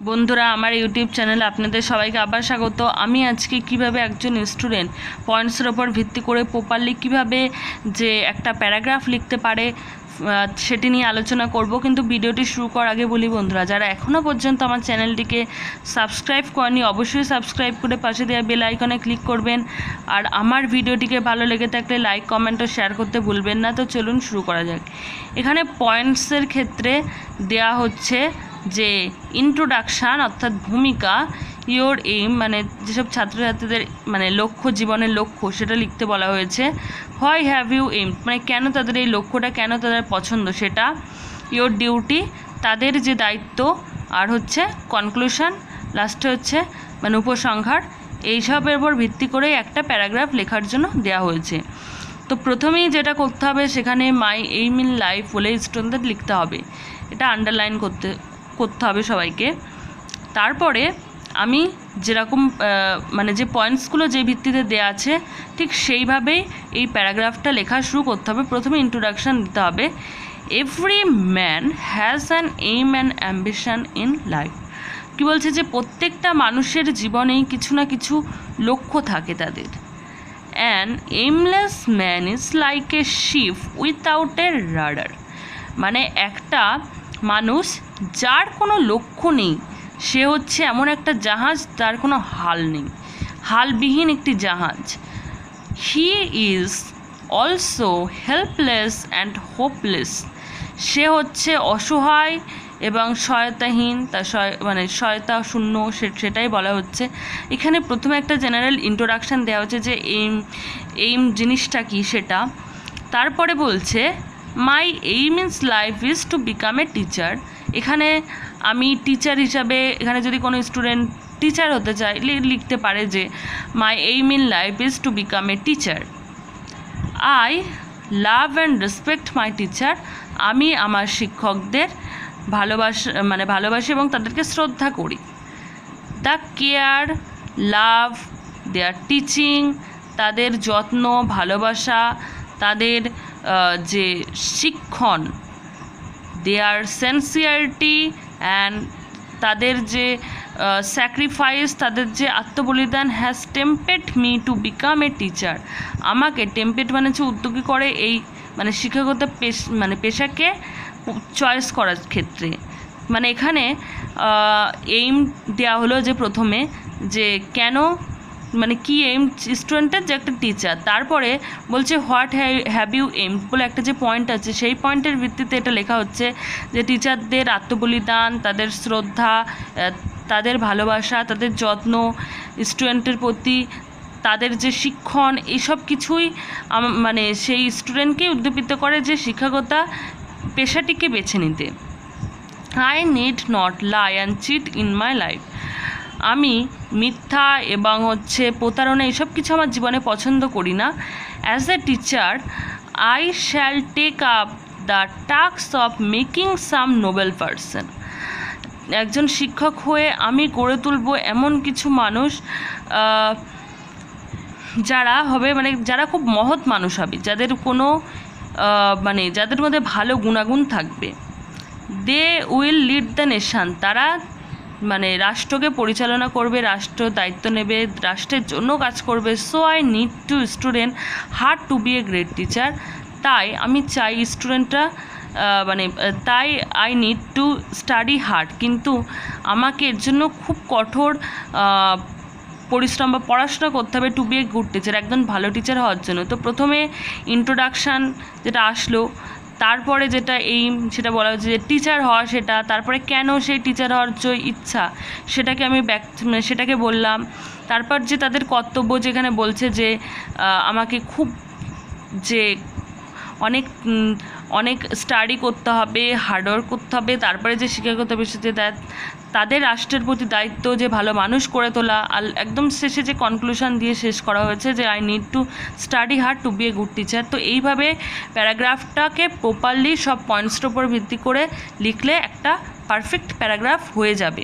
বন্ধুরা, আমার ইউটিউব চ্যানেলে আপনাদের সবাইকে আবার স্বাগত। আমি আজকে কিভাবে একজন স্টুডেন্ট পয়েন্টসের ওপর ভিত্তি করে প্রপারলি কিভাবে যে একটা প্যারাগ্রাফ লিখতে পারে সেটি নিয়ে আলোচনা করব। কিন্তু ভিডিওটি শুরু করার আগে বলি বন্ধুরা, যারা এখনও পর্যন্ত আমার চ্যানেলটিকে সাবস্ক্রাইব করেনি অবশ্যই সাবস্ক্রাইব করে পাশে দেওয়া বেল আইকনে ক্লিক করবেন। আর আমার ভিডিওটিকে ভালো লেগে থাকলে লাইক কমেন্ট ও শেয়ার করতে ভুলবেন না। তো চলুন শুরু করা যাক। এখানে পয়েন্টসের ক্ষেত্রে দেয়া হচ্ছে যে ইন্ট্রোডাকশান অর্থাৎ ভূমিকা, ইয়োর এইম মানে যেসব ছাত্রছাত্রীদের মানে লক্ষ্য, জীবনের লক্ষ্য সেটা লিখতে বলা হয়েছে। হোয়াই হ্যাভ ইউ এইম মানে কেন তাদের এই লক্ষ্যটা, কেন তাদের পছন্দ সেটা। ইয়োর ডিউটি তাদের যে দায়িত্ব, আর হচ্ছে কনক্লুশন লাস্টে হচ্ছে মানে উপসংহার। এইসবের উপর ভিত্তি করেই একটা প্যারাগ্রাফ লেখার জন্য দেওয়া হয়েছে। তো প্রথমেই যেটা করতে হবে সেখানে মাই এইম ইন লাইফ বলে স্টুডেন্টদের লিখতে হবে। এটা আন্ডারলাইন করতে হবে সবাইকে। তারপরে আমি যেরকম মানে যে পয়েন্টসগুলো যে ভিত্তিতে দেওয়া আছে ঠিক সেইভাবেই এই প্যারাগ্রাফটা লেখা শুরু করতে হবে। প্রথমে ইন্ট্রোডাকশান দিতে হবে। Every man has an aim and ambition in life. কী বলছে যে প্রত্যেকটা মানুষের জীবনেই কিছু না কিছু লক্ষ্য থাকে তাদের। An এইমলেস man is like a ship without A radar. মানে একটা মানুষ যার কোনো লক্ষ্য নেই সে হচ্ছে এমন একটা জাহাজ যার কোনো হাল নেই, হালবিহীন একটি জাহাজ। He is also helpless and hopeless. সে হচ্ছে অসহায় এবং সহায়তাহীন, তার মানে সহায়তা শূন্য, সেটাই বলা হচ্ছে এখানে। প্রথমে একটা জেনারেল ইন্ট্রোডাকশান দেওয়া হচ্ছে যে এইম জিনিসটা কি সেটা। তারপরে বলছে মাই aim in life is to become a teacher. এখানে আমি টিচার হিসাবে, এখানে যদি কোনো স্টুডেন্ট টিচার হতে চায় লিখতে পারে যে my aim in life is to become a teacher. I love and respect my teacher. আমি আমার শিক্ষকদের ভালোবাসি এবং তাদেরকে শ্রদ্ধা করি। The care love their teaching, তাদের যত্ন, ভালোবাসা, তাদের যে শিক্ষণ, দেয়ার সেন্সিয়ারিটি অ্যান্ড তাদের যে স্যাক্রিফাইস, তাদের যে আত্মবলিদান has tempted me to become a teacher. আমাকে টেম্পেড মানে হচ্ছে উদ্যোগী করে এই মানে শিক্ষকতা পেশাকে চয়েস করার ক্ষেত্রে। মানে এখানে এইম দেওয়া হলো যে প্রথমে যে কেন মানে কি এইম স্টুডেন্টের যে একটা টিচার। তারপরে বলছে হোয়াট হ্যাভ ইউ এইম বলে একটা যে পয়েন্ট আছে সেই পয়েন্টের ভিত্তিতে এটা লেখা হচ্ছে যে টিচারদের আত্মবলিদান, তাদের শ্রদ্ধা, তাদের ভালোবাসা, তাদের যত্ন, স্টুডেন্টের প্রতি তাদের যে শিক্ষণ, এইসব কিছুই মানে সেই স্টুডেন্টকেই উদ্দীপিত করে যে শিক্ষকতা পেশাটিকে বেছে নিতে। I need not lie and cheat in my life. আমি মিথ্যা এবং প্রতারণা এইসব কিছু আমার জীবনে পছন্দ করি না। As a teacher I shall take up the task of making some noble person. একজন শিক্ষক হয়ে আমি গড়ে তুলব এমন কিছু মানুষ যারা হবে মানে যারা খুব মহৎ মানুষ হবে, যাদের কোনো মানে যাদের মধ্যে ভালো গুণাগুণ থাকবে। They will lead the nation. তারা মানে রাষ্ট্রকে পরিচালনা করবে, রাষ্ট্র দায়িত্ব নেবে, রাষ্ট্রের জন্য কাজ করবে। So I need to student hard to be a great teacher. তাই আমি চাই স্টুডেন্টরা তাই I need to study hard, কিন্তু আমাকে এর জন্য খুব কঠোর পরিশ্রম বা পড়াশোনা করতে হবে to be a good teacher, একজন ভালো টিচার হওয়ার জন্য। তো প্রথমে ইন্ট্রোডাকশান যেটা আসলো, তারপরে যেটা এইম সেটা বলা হচ্ছে যে টিচার হওয়া সেটা, তারপরে কেন সেই টিচার হওয়ার যে ইচ্ছা সেটাকে আমি সেটাকে বললাম। তারপর যে তাদের কর্তব্য যেখানে বলছে যে আমাকে খুব যে অনেক স্টাডি করতে হবে, হার্ডওয়ার্ক করতে হবে। তারপরে যে শিক্ষকতা পেশাতে তাদের রাষ্ট্রের প্রতি দায়িত্ব যে ভালো মানুষ করে তোলা। আর একদম শেষে যে কনক্লুশন দিয়ে শেষ করা হয়েছে যে I need to study hard to be a good teacher. তো এইভাবে প্যারাগ্রাফটাকে প্রপারলি সব পয়েন্টসের উপর ভিত্তি করে লিখলে একটা পারফেক্ট প্যারাগ্রাফ হয়ে যাবে।